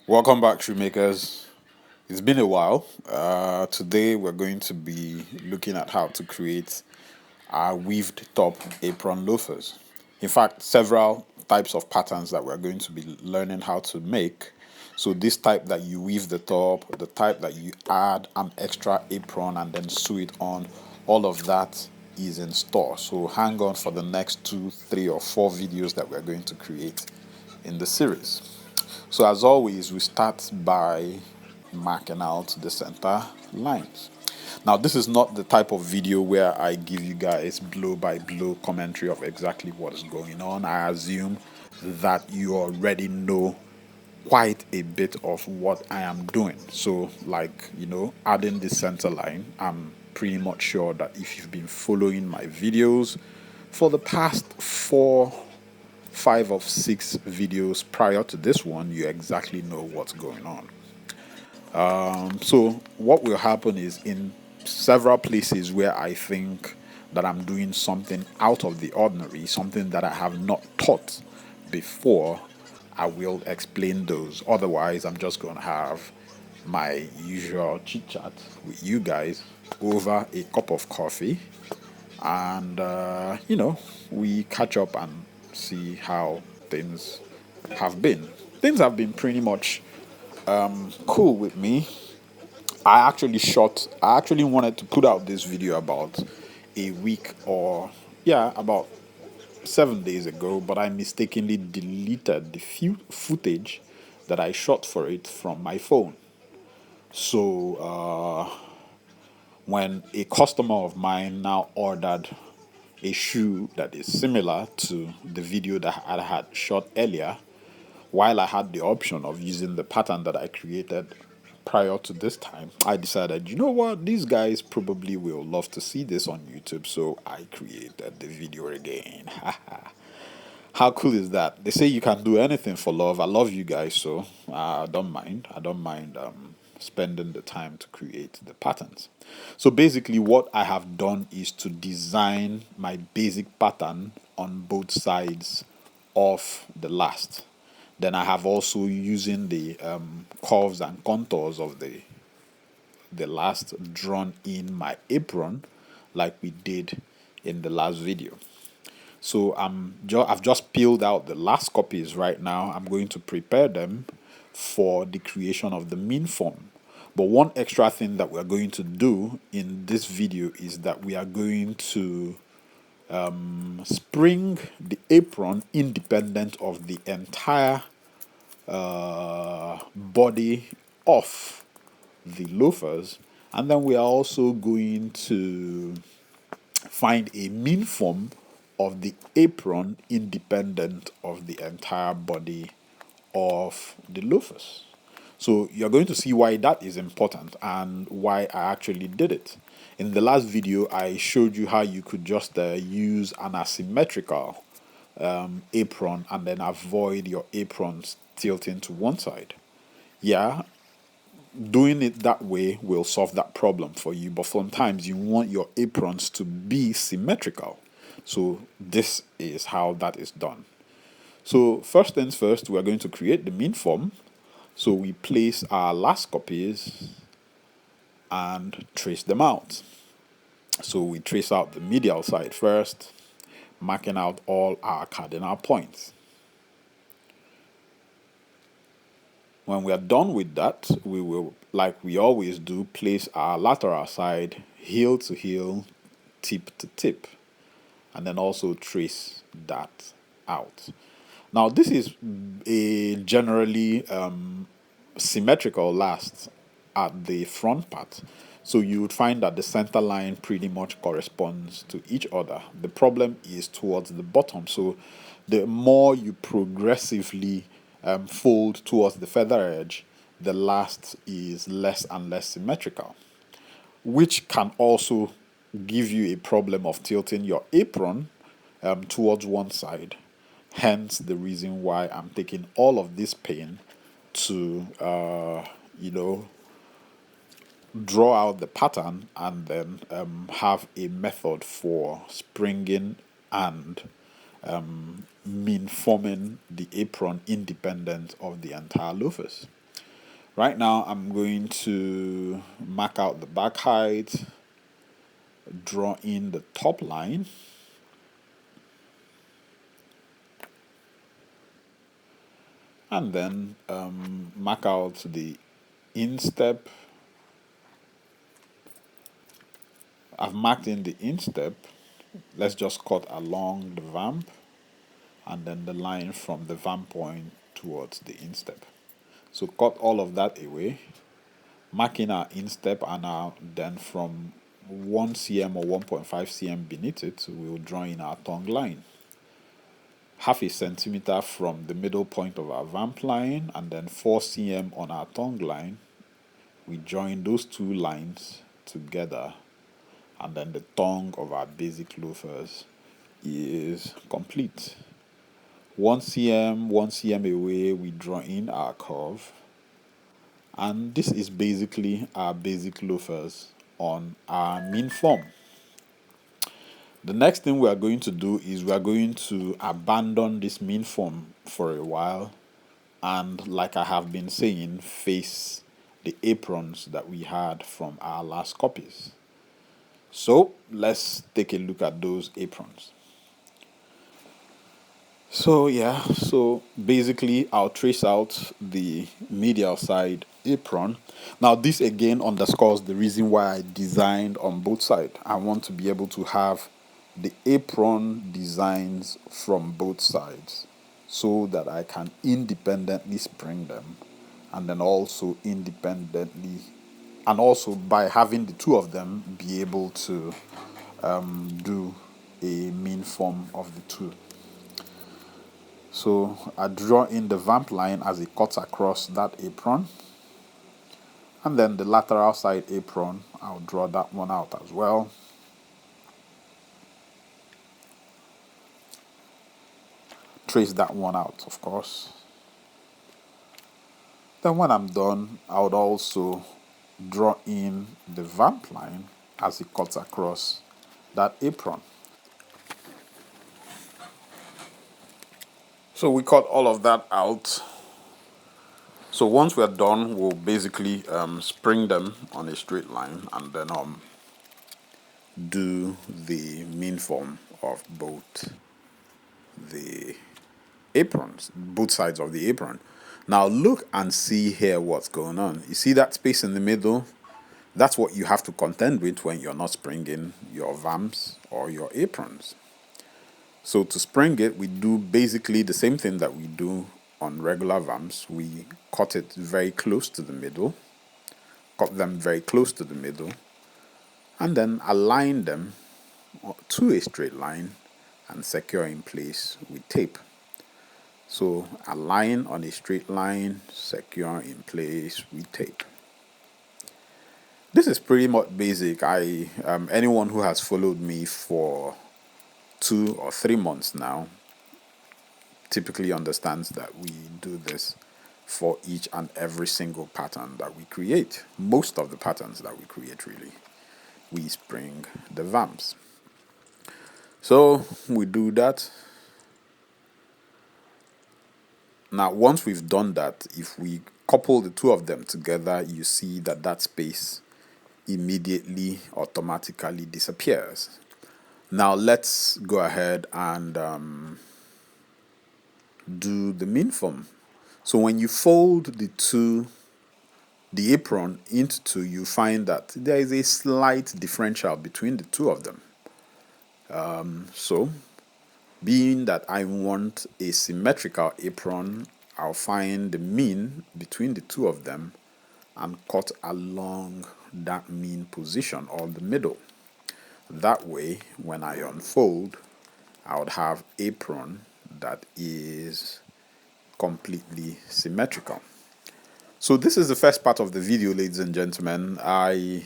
Welcome back, shoemakers. It's been a while. Today we're going to be looking at how to create our weaved top apron loafers. In fact, several types of patterns that we're going to be learning how to make. So this type that you weave the top, the type that you add an extra apron and then sew it on, all of that is in store. So hang on for the next 2, 3, or 4 videos that we're going to create in the series. So as always, we start by marking out the center lines. Now, this is not the type of video where I give you guys blow by blow commentary of exactly what is going on. I assume that you already know quite a bit of what I am doing. So, adding the center line, I'm pretty much sure that if you've been following my videos for the past 5 of 6 videos prior to this one, you exactly know what's going on. So what will happen is in several places where I think that I'm doing something out of the ordinary, something that I have not taught before, I will explain those. Otherwise, I'm just going to have my usual chit chat with you guys over a cup of coffee, and we catch up and see how things have been. Things have been pretty much cool with me. I actually wanted to put out this video about a week or, yeah, about 7 days ago, but I mistakenly deleted the few footage that I shot for it from my phone. So, when a customer of mine now ordered a shoe that is similar to the video that I had shot earlier, while I had the option of using the pattern that I created prior to this time, I decided, you know what, these guys probably will love to see this on YouTube, so I created the video again. How cool is that? They say you can do anything for love. I love you guys, so I don't mind. I don't mind spending the time to create the patterns. So basically, what I have done is to design my basic pattern on both sides of the last. Then I have also using the curves and contours of the last drawn in my apron, like we did in the last video. So I've just peeled out the last copies right now. I'm going to prepare them for the creation of the mean form. But one extra thing that we're going to do in this video is that we are going to spring the apron independent of the entire body of the loafers, and then we are also going to find a mean form of the apron independent of the entire body of the loafers. So you're going to see why that is important and why I actually did it. In the last video, I showed you how you could just use an asymmetrical apron and then avoid your aprons tilting to one side. Yeah, doing it that way will solve that problem for you, but sometimes you want your aprons to be symmetrical. So this is how that is done. So first things first, we are going to create the mean form. So we place our last copies and trace them out. So we trace out the medial side first, marking out all our cardinal points. When we are done with that, we will, like we always do, place our lateral side heel to heel, tip to tip, and then also trace that out. Now, this is a generally symmetrical last at the front part. So you would find that the center line pretty much corresponds to each other. The problem is towards the bottom. So the more you progressively fold towards the feather edge, the last is less and less symmetrical, which can also give you a problem of tilting your apron towards one side. Hence the reason why I'm taking all of this pain to, draw out the pattern and then have a method for springing and mean forming the apron independent of the entire loafers. Right now I'm going to mark out the back height, draw in the top line, and then mark out the instep. I've marked in the instep. Let's just cut along the vamp and then the line from the vamp point towards the instep. So cut all of that away, marking our instep, and then from 1 cm or 1.5 cm beneath it, we'll draw in our tongue line. Half a centimeter from the middle point of our vamp line, and then 4 cm on our tongue line. We join those two lines together, and then the tongue of our basic loafers is complete. 1 cm, 1 cm away, we draw in our curve. And this is basically our basic loafers on our mean form. The next thing we are going to do is we are going to abandon this mean form for a while, and like I have been saying, face the aprons that we had from our last copies. So let's take a look at those aprons. So basically I'll trace out the medial side apron. Now this again underscores the reason why I designed on both sides. I want to be able to have the apron designs from both sides so that I can independently spring them, and then also independently, and also by having the two of them, be able to do a mean form of the two. So I draw in the vamp line as it cuts across that apron, and then the lateral side apron, I'll draw that one out as well. Trace that one out, of course. Then when I'm done, I would also draw in the vamp line as it cuts across that apron. So we cut all of that out. So once we're done, we'll basically spring them on a straight line, and then do the mean form of both the aprons, both sides of the apron. Now look and see here what's going on. You see that space in the middle? That's what you have to contend with when you're not springing your vamps or your aprons. So to spring it, we do basically the same thing that we do on regular vamps. We cut it very close to the middle, cut them very close to the middle, and then align them to a straight line and secure in place with tape. So align on a straight line, secure in place with tape. This is pretty much basic. Anyone who has followed me for 2 or 3 months now typically understands that we do this for each and every single pattern that we create. Most of the patterns that we create, really, we spring the vamps. So we do that. Now once we've done that, if we couple the two of them together, you see that that space immediately automatically disappears. Now let's go ahead and do the mean form. So when you fold the apron into two, you find that there is a slight differential between the two of them. So being that I want a symmetrical apron, I'll find the mean between the two of them and cut along that mean position or the middle. That way, when I unfold, I would have apron that is completely symmetrical. So this is the first part of the video, ladies and gentlemen. I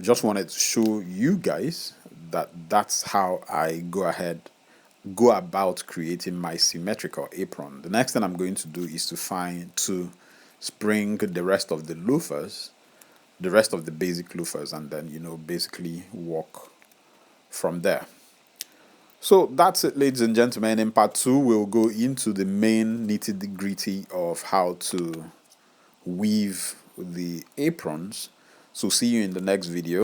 just wanted to show you guys that that's how I go about creating my symmetrical apron. The next thing I'm going to do is to spring the rest of the loafers, the rest of the basic loafers, and then basically work from there. So that's it, ladies and gentlemen. In part 2, we'll go into the main nitty-gritty of how to weave the aprons. So see you in the next video.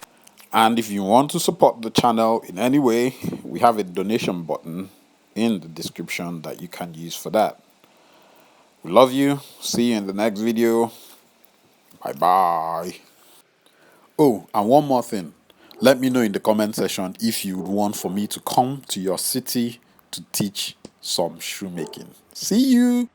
And if you want to support the channel in any way, we have a donation button in the description that you can use for that. We love you. See you in the next video. Bye bye. Oh, and one more thing. Let me know in the comment section if you would want for me to come to your city to teach some shoemaking. See you.